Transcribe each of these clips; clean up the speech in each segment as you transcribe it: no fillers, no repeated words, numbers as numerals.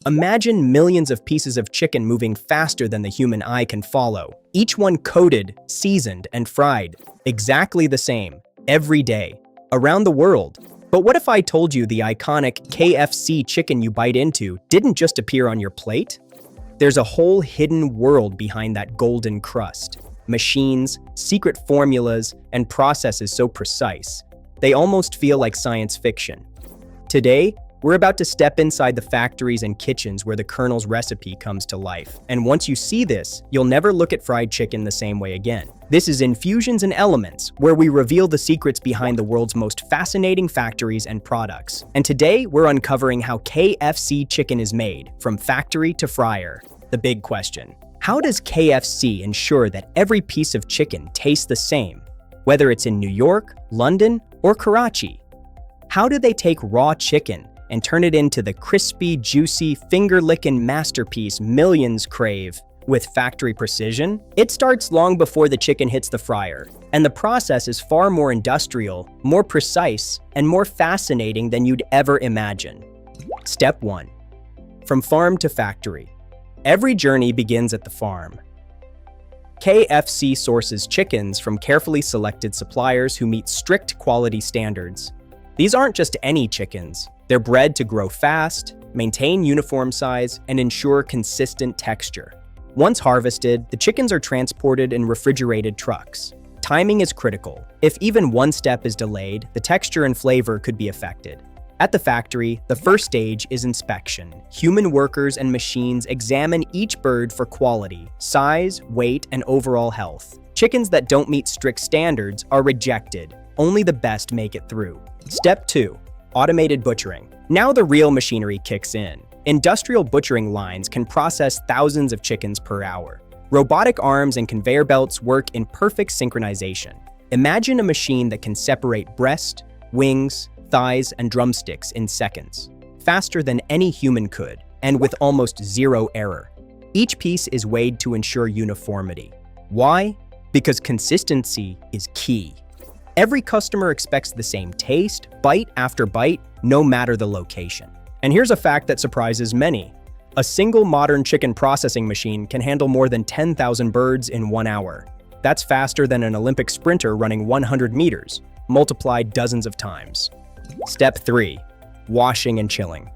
Imagine millions of pieces of chicken moving faster than the human eye can follow, each one coated, seasoned, and fried, exactly the same, every day, around the world. But what if I told you the iconic KFC chicken you bite into didn't just appear on your plate? There's a whole hidden world behind that golden crust. Machines, secret formulas, and processes so precise, they almost feel like science fiction. Today, we're about to step inside the factories and kitchens where the Colonel's recipe comes to life. And once you see this, you'll never look at fried chicken the same way again. This is Infusions and Elements, where we reveal the secrets behind the world's most fascinating factories and products. And today, we're uncovering how KFC chicken is made, from factory to fryer. The big question: how does KFC ensure that every piece of chicken tastes the same, whether it's in New York, London, or Karachi? How do they take raw chicken and turn it into the crispy, juicy, finger-licking masterpiece millions crave with factory precision? It starts long before the chicken hits the fryer, and the process is far more industrial, more precise, and more fascinating than you'd ever imagine. Step 1. From farm to factory. Every journey begins at the farm. KFC sources chickens from carefully selected suppliers who meet strict quality standards. These aren't just any chickens. They're bred to grow fast, maintain uniform size, and ensure consistent texture. Once harvested, the chickens are transported in refrigerated trucks. Timing is critical. If even one step is delayed, the texture and flavor could be affected. At the factory, the first stage is inspection. Human workers and machines examine each bird for quality, size, weight, and overall health. Chickens that don't meet strict standards are rejected. Only the best make it through. Step 2. Automated butchering. Now the real machinery kicks in. Industrial butchering lines can process thousands of chickens per hour. Robotic arms and conveyor belts work in perfect synchronization. Imagine a machine that can separate breast, wings, thighs, and drumsticks in seconds, faster than any human could, and with almost zero error. Each piece is weighed to ensure uniformity. Why? Because consistency is key. Every customer expects the same taste, bite after bite, no matter the location. And here's a fact that surprises many. A single modern chicken processing machine can handle more than 10,000 birds in 1 hour. That's faster than an Olympic sprinter running 100 meters, multiplied dozens of times. Step 3. Washing and chilling.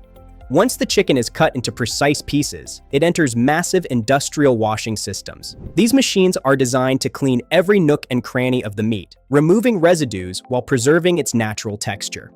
Once the chicken is cut into precise pieces, it enters massive industrial washing systems. These machines are designed to clean every nook and cranny of the meat, removing residues while preserving its natural texture.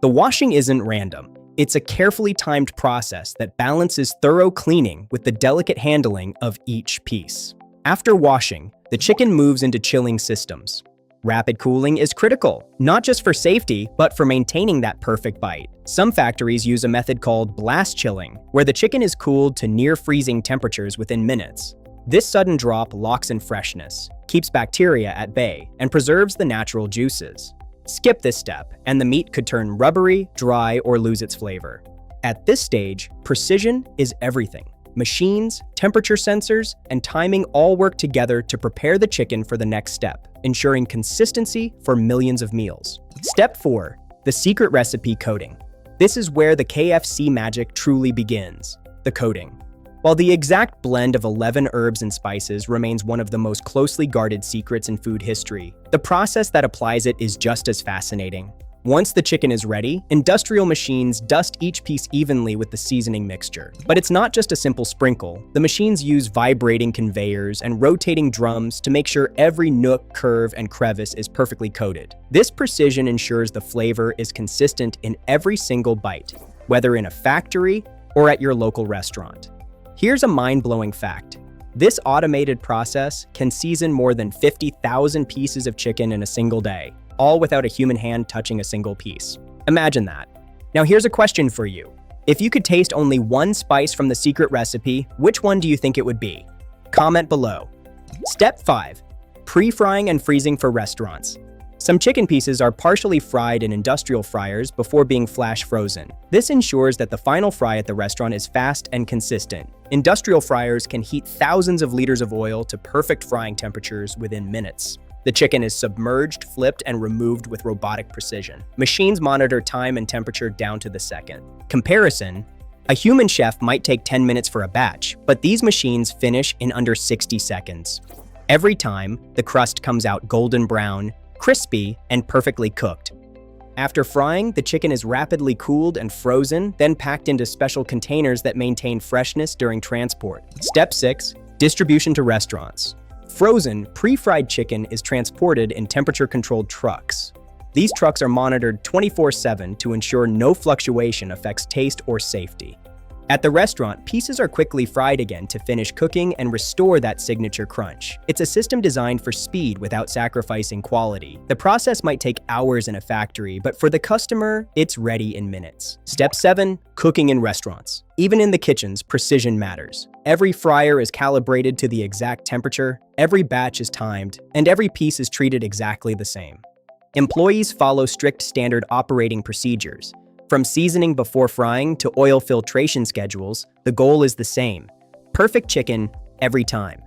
The washing isn't random. It's a carefully timed process that balances thorough cleaning with the delicate handling of each piece. After washing, the chicken moves into chilling systems. Rapid cooling is critical, not just for safety, but for maintaining that perfect bite. Some factories use a method called blast chilling, where the chicken is cooled to near freezing temperatures within minutes. This sudden drop locks in freshness, keeps bacteria at bay, and preserves the natural juices. Skip this step, and the meat could turn rubbery, dry, or lose its flavor. At this stage, precision is everything. Machines, temperature sensors, and timing all work together to prepare the chicken for the next step, ensuring consistency for millions of meals. Step 4. The secret recipe coating. This is where the KFC magic truly begins. The coating. While the exact blend of 11 herbs and spices remains one of the most closely guarded secrets in food history, the process that applies it is just as fascinating. Once the chicken is ready, industrial machines dust each piece evenly with the seasoning mixture. But it's not just a simple sprinkle. The machines use vibrating conveyors and rotating drums to make sure every nook, curve, and crevice is perfectly coated. This precision ensures the flavor is consistent in every single bite, whether in a factory or at your local restaurant. Here's a mind-blowing fact. This automated process can season more than 50,000 pieces of chicken in a single day, all without a human hand touching a single piece. Imagine that. Now here's a question for you. If you could taste only one spice from the secret recipe, which one do you think it would be? Comment below. Step 5. Pre-frying and freezing for restaurants. Some chicken pieces are partially fried in industrial fryers before being flash frozen. This ensures that the final fry at the restaurant is fast and consistent. Industrial fryers can heat thousands of liters of oil to perfect frying temperatures within minutes. The chicken is submerged, flipped, and removed with robotic precision. Machines monitor time and temperature down to the second. Comparison: A human chef might take 10 minutes for a batch, but these machines finish in under 60 seconds. Every time, the crust comes out golden brown, crispy, and perfectly cooked. After frying, the chicken is rapidly cooled and frozen, then packed into special containers that maintain freshness during transport. Step 6. Distribution to restaurants. Frozen, pre-fried chicken is transported in temperature-controlled trucks. These trucks are monitored 24/7 to ensure no fluctuation affects taste or safety. At the restaurant, pieces are quickly fried again to finish cooking and restore that signature crunch. It's a system designed for speed without sacrificing quality. The process might take hours in a factory, but for the customer, it's ready in minutes. Step 7. Cooking in restaurants. Even in the kitchens, precision matters. Every fryer is calibrated to the exact temperature, every batch is timed, and every piece is treated exactly the same. Employees follow strict standard operating procedures. From seasoning before frying to oil filtration schedules, the goal is the same. Perfect chicken every time.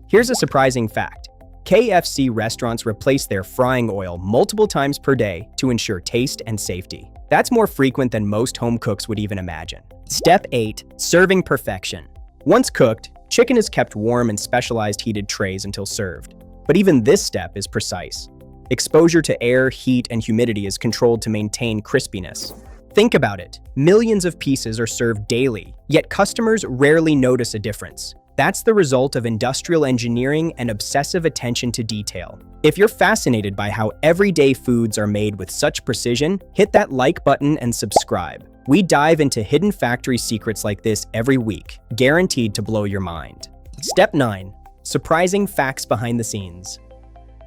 Here's a surprising fact. KFC restaurants replace their frying oil multiple times per day to ensure taste and safety. That's more frequent than most home cooks would even imagine. Step 8. Serving perfection. Once cooked, chicken is kept warm in specialized heated trays until served. But even this step is precise. Exposure to air, heat, and humidity is controlled to maintain crispiness. Think about it. Millions of pieces are served daily, yet customers rarely notice a difference. That's the result of industrial engineering and obsessive attention to detail. If you're fascinated by how everyday foods are made with such precision, hit that like button and subscribe. We dive into hidden factory secrets like this every week, guaranteed to blow your mind. Step 9. Surprising facts behind the scenes.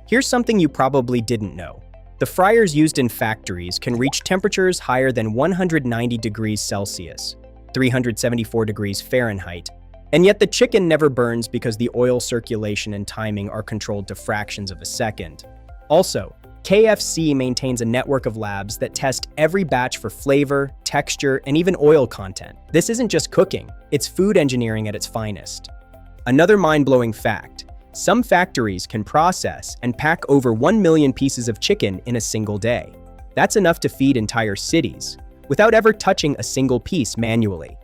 Here's something you probably didn't know. The fryers used in factories can reach temperatures higher than 190 degrees Celsius, 374 degrees Fahrenheit, and yet the chicken never burns because the oil circulation and timing are controlled to fractions of a second. Also, KFC maintains a network of labs that test every batch for flavor, texture, and even oil content. This isn't just cooking, it's food engineering at its finest. Another mind-blowing fact. Some factories can process and pack over 1 million pieces of chicken in a single day. That's enough to feed entire cities, without ever touching a single piece manually.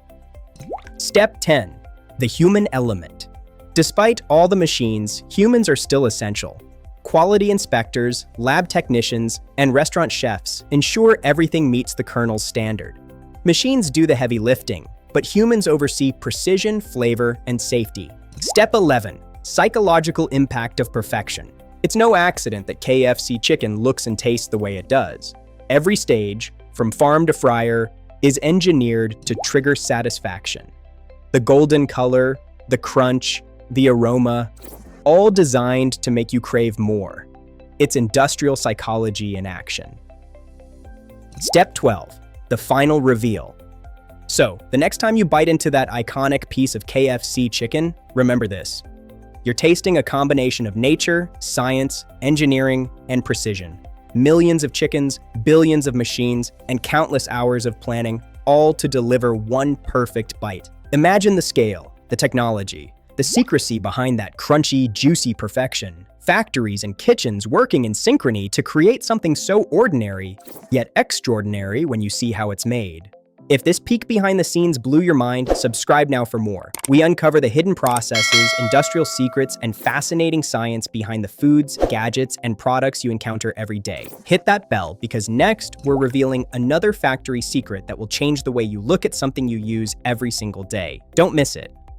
Step 10. The human element. Despite all the machines, humans are still essential. Quality inspectors, lab technicians, and restaurant chefs ensure everything meets the Colonel's standard. Machines do the heavy lifting, but humans oversee precision, flavor, and safety. Step 11. Psychological impact of perfection. It's no accident that KFC chicken looks and tastes the way it does. Every stage, from farm to fryer, is engineered to trigger satisfaction. The golden color, the crunch, the aroma, all designed to make you crave more. It's industrial psychology in action. Step 12. The final reveal. So, the next time you bite into that iconic piece of KFC chicken, remember this. You're tasting a combination of nature, science, engineering, and precision. Millions of chickens, billions of machines, and countless hours of planning, all to deliver one perfect bite. Imagine the scale, the technology, the secrecy behind that crunchy, juicy perfection. Factories and kitchens working in synchrony to create something so ordinary, yet extraordinary when you see how it's made. If this peek behind the scenes blew your mind, subscribe now for more. We uncover the hidden processes, industrial secrets, and fascinating science behind the foods, gadgets, and products you encounter every day. Hit that bell because next, we're revealing another factory secret that will change the way you look at something you use every single day. Don't miss it.